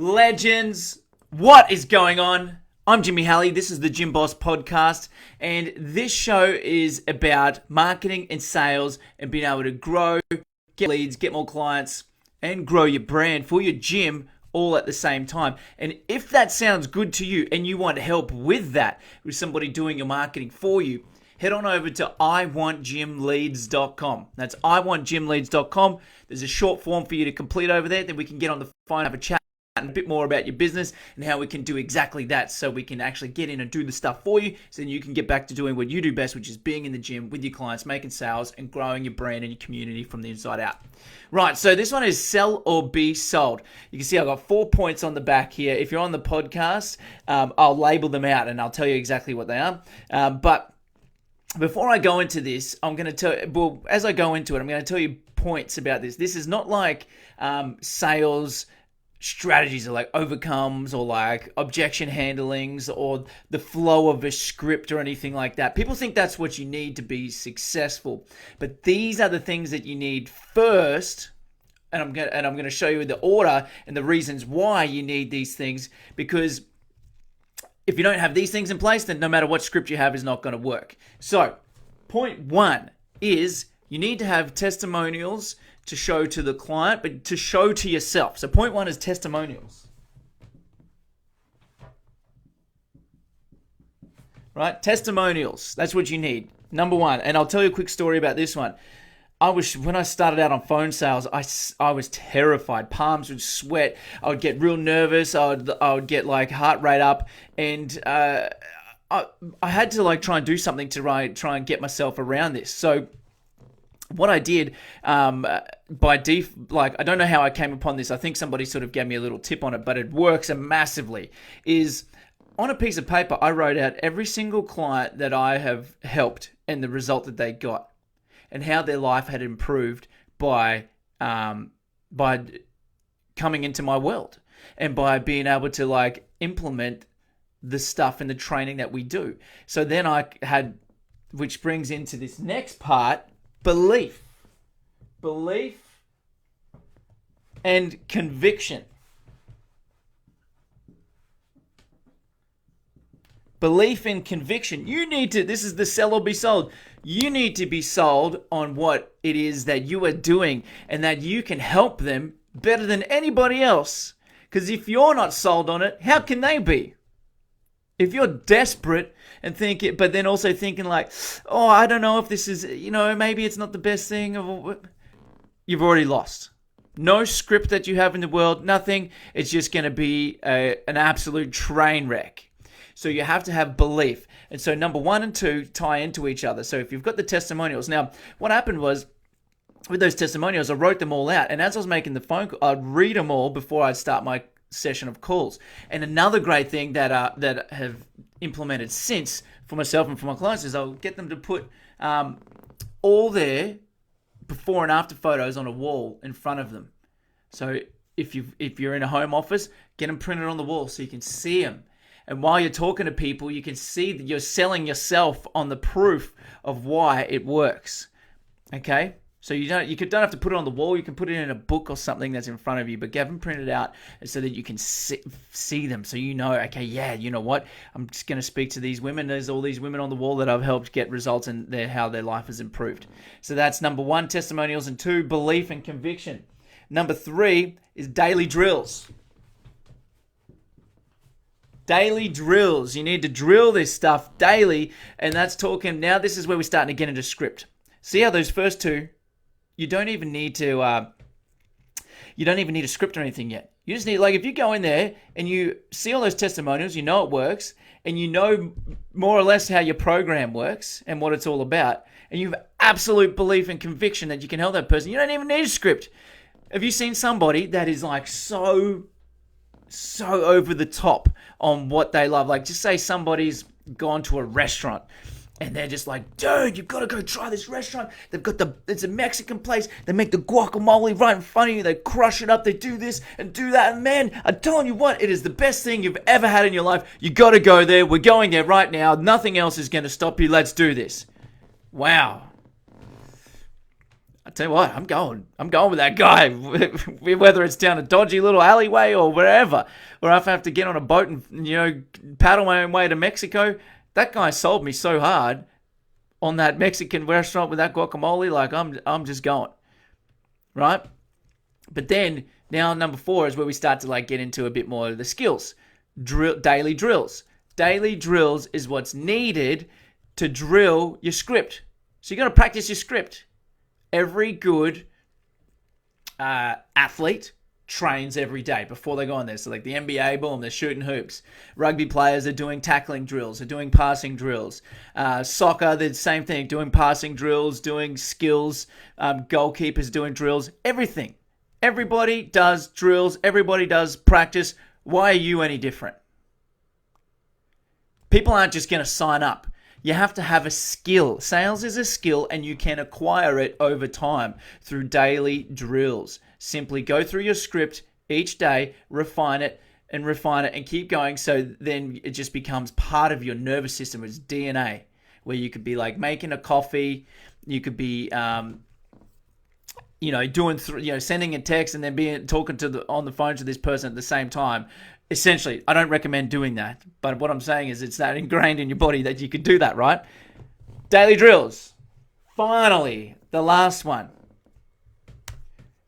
Legends, what is going on? I'm Jimmy Halley. This is the Gym Boss Podcast, and this show is about marketing and sales and being able to grow, get leads, get more clients, and grow your brand for your gym all at the same time. And if that sounds good to you and you want help with that, with somebody doing your marketing for you, head on over to iwantgymleads.com. That's iwantgymleads.com. There's a short form for you to complete over there. Then we can get on the phone, have a chat, and a bit more about your business and how we can do exactly that, so we can actually get in and do the stuff for you, so then you can get back to doing what you do best, which is being in the gym with your clients, making sales, and growing your brand and your community from the inside out. Right, so this one is sell or be sold. You can see I've got 4 points on the back here. If you're on the podcast, I'll label them out and I'll tell you exactly what they are. But before I go into this, I'm going to tell you points about this. This is not like sales strategies or like overcomes or like objection handlings or the flow of a script or anything like that. People think that's what you need to be successful, but these are the things that you need first. And I'm going to show you the order and the reasons why you need these things, because if you don't have these things in place, then no matter what script you have is not going to work. So point one is you need to have testimonials to show to the client, but to show to yourself. So point one is testimonials. Right? Testimonials. That's what you need. Number one. And I'll tell you a quick story about this one. When I started out on phone sales, I was terrified. Palms would sweat. I would get real nervous. I would get like heart rate up, and I had to like try and do something to try and get myself around this. So what I did, I don't know how I came upon this. I think somebody sort of gave me a little tip on it, but it works massively. Is on a piece of paper, I wrote out every single client that I have helped and the result that they got, and how their life had improved by coming into my world and by being able to like implement the stuff and the training that we do. So then which brings into this next part, belief and conviction. Belief and conviction. This is the sell or be sold. You need to be sold on what it is that you are doing and that you can help them better than anybody else. Because if you're not sold on it, how can they be? If you're desperate and but then also thinking like, oh, I don't know if this is, maybe it's not the best thing, you've already lost. No script that you have in the world, nothing. It's just going to be an absolute train wreck. So you have to have belief. And so number 1 and 2 tie into each other. So if you've got the testimonials. Now, what happened was, with those testimonials, I wrote them all out. And as I was making the phone call, I'd read them all before I'd start my session of calls. And another great thing that have implemented since for myself and for my clients is I'll get them to put all their before and after photos on a wall in front of them. So if you're in a home office, get them printed on the wall so you can see them. And while you're talking to people, you can see that you're selling yourself on the proof of why it works. Okay? So you don't have to put it on the wall. You can put it in a book or something that's in front of you, but get them printed out so that you can see them. So you know, okay, yeah, you know what? I'm just going to speak to these women. There's all these women on the wall that I've helped get results and how their life has improved. So that's number 1, testimonials, and 2, belief and conviction. Number 3 is daily drills. Daily drills. You need to drill this stuff daily, and that's talking. Now this is where we're starting to get into script. See how those first 2, you don't even need a script or anything yet. You just need, like, if you go in there and you see all those testimonials, you know it works, and you know more or less how your program works and what it's all about, and you have absolute belief and conviction that you can help that person. You don't even need a script. Have you seen somebody that is like so over the top on what they love? Like, just say somebody's gone to a restaurant and they're just like, dude, you've got to go try this restaurant. It's a Mexican place. They make the guacamole right in front of you. They crush it up. They do this and do that. And man, I'm telling you what, it is the best thing you've ever had in your life. You got to go there. We're going there right now. Nothing else is going to stop you. Let's do this. Wow. I tell you what, I'm going with that guy, whether it's down a dodgy little alleyway or wherever, or if I have to get on a boat and paddle my own way to Mexico. That guy sold me so hard on that Mexican restaurant with that guacamole. Like I'm just going, right? But then now number 4 is where we start to like get into a bit more of the skills. Daily drills. Daily drills is what's needed to drill your script. So you got to practice your script. Every good athlete trains every day before they go on there. So like the NBA, boom, they're shooting hoops. Rugby players are doing tackling drills, they're doing passing drills. Soccer, the same thing, doing passing drills, doing skills. Goalkeepers doing drills. Everything. Everybody does drills. Everybody does practice. Why are you any different? People aren't just going to sign up. You have to have a skill. Sales is a skill, and you can acquire it over time through daily drills. Simply go through your script each day, refine it, and keep going. So then it just becomes part of your nervous system. It's DNA, where you could be like making a coffee. You could be, sending a text and then talking on the phone to this person at the same time. Essentially, I don't recommend doing that. But what I'm saying is it's that ingrained in your body that you could do that, right? Daily drills. Finally, the last one.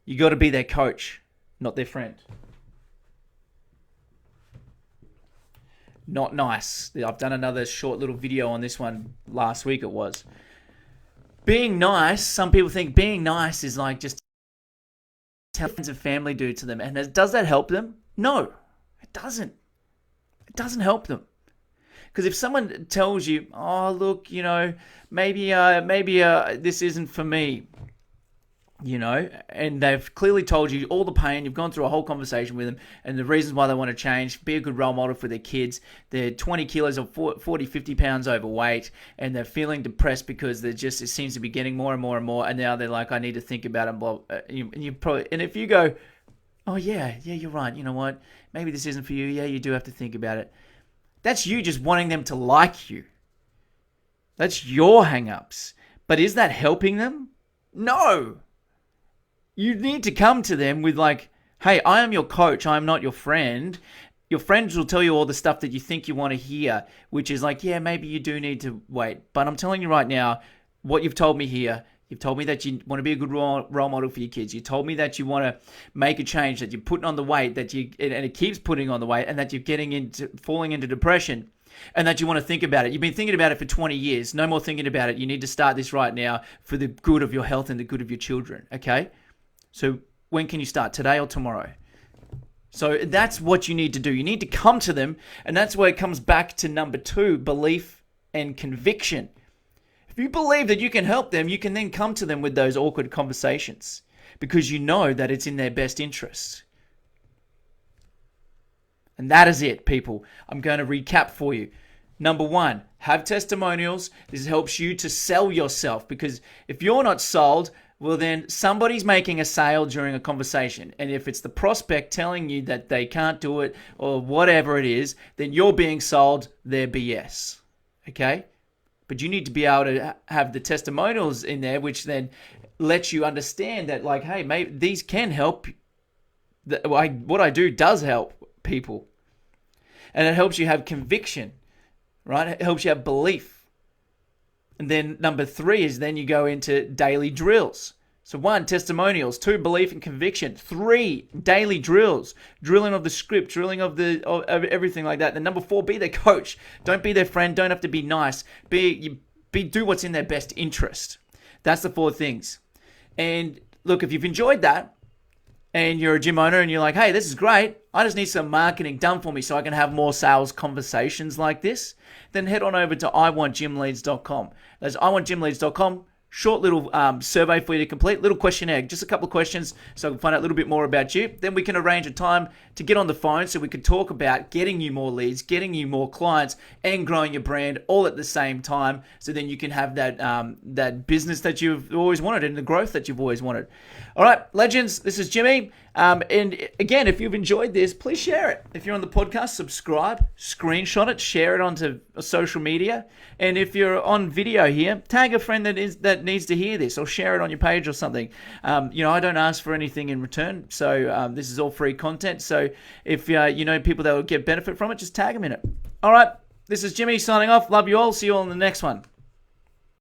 You got to be their coach, not their friend. Not nice. I've done another short little video on this one last week, it was. Being nice, some people think being nice is like just tell friends and family do to them. And does that help them? No. It doesn't. It doesn't help them. Because if someone tells you, oh, look, maybe this isn't for me, and they've clearly told you all the pain, you've gone through a whole conversation with them, and the reasons why they want to change, be a good role model for their kids, they're 20 kilos or 40, 50 pounds overweight, and they're feeling depressed because it seems to be getting more and more and more, and now they're like, I need to think about it, and if you go, oh, yeah, you're right. You know what? Maybe this isn't for you. Yeah, you do have to think about it. That's you just wanting them to like you. That's your hang-ups. But is that helping them? No. You need to come to them with like, hey, I am your coach. I am not your friend. Your friends will tell you all the stuff that you think you want to hear, which is like, yeah, maybe you do need to wait. But I'm telling you right now, what you've told me here, you've told me that you want to be a good role model for your kids. You told me that you want to make a change, that you're putting on the weight, and it keeps putting on the weight, and that you're falling into depression, and that you want to think about it. You've been thinking about it for 20 years. No more thinking about it. You need to start this right now for the good of your health and the good of your children, okay? So when can you start? Today or tomorrow? So that's what you need to do. You need to come to them, and that's where it comes back to number 2, belief and conviction. If you believe that you can help them, you can then come to them with those awkward conversations because you know that it's in their best interest. And that is it, people. I'm going to recap for you. Number 1, have testimonials. This helps you to sell yourself, because if you're not sold, well, then somebody's making a sale during a conversation. And if it's the prospect telling you that they can't do it or whatever it is, then you're being sold their BS. Okay? But you need to be able to have the testimonials in there, which then lets you understand that, like, hey, maybe these can help. What I do does help people. And it helps you have conviction, right? It helps you have belief. And then number 3 is then you go into daily drills. So 1, testimonials. 2, belief and conviction. 3, daily drills. Drilling of the script, drilling of everything like that. Then number 4, be their coach. Don't be their friend. Don't have to be nice. Do what's in their best interest. That's the 4 things. And look, if you've enjoyed that and you're a gym owner and you're like, hey, this is great, I just need some marketing done for me so I can have more sales conversations like this, then head on over to iwantgymleads.com. That's iwantgymleads.com. Short little survey for you to complete, little questionnaire, just a couple of questions so I can find out a little bit more about you. Then we can arrange a time to get on the phone so we can talk about getting you more leads, getting you more clients, and growing your brand all at the same time. So then you can have that business that you've always wanted and the growth that you've always wanted. All right, legends, this is Jimmy. And again, if you've enjoyed this, please share it. If you're on the podcast, subscribe, screenshot it, share it onto social media. And if you're on video here, tag a friend that that needs to hear this, or share it on your page or something. I don't ask for anything in return, so this is all free content. So if you know people that will get benefit from it, just tag them in it. All right, this is Jimmy signing off. Love you all. See you all in the next one.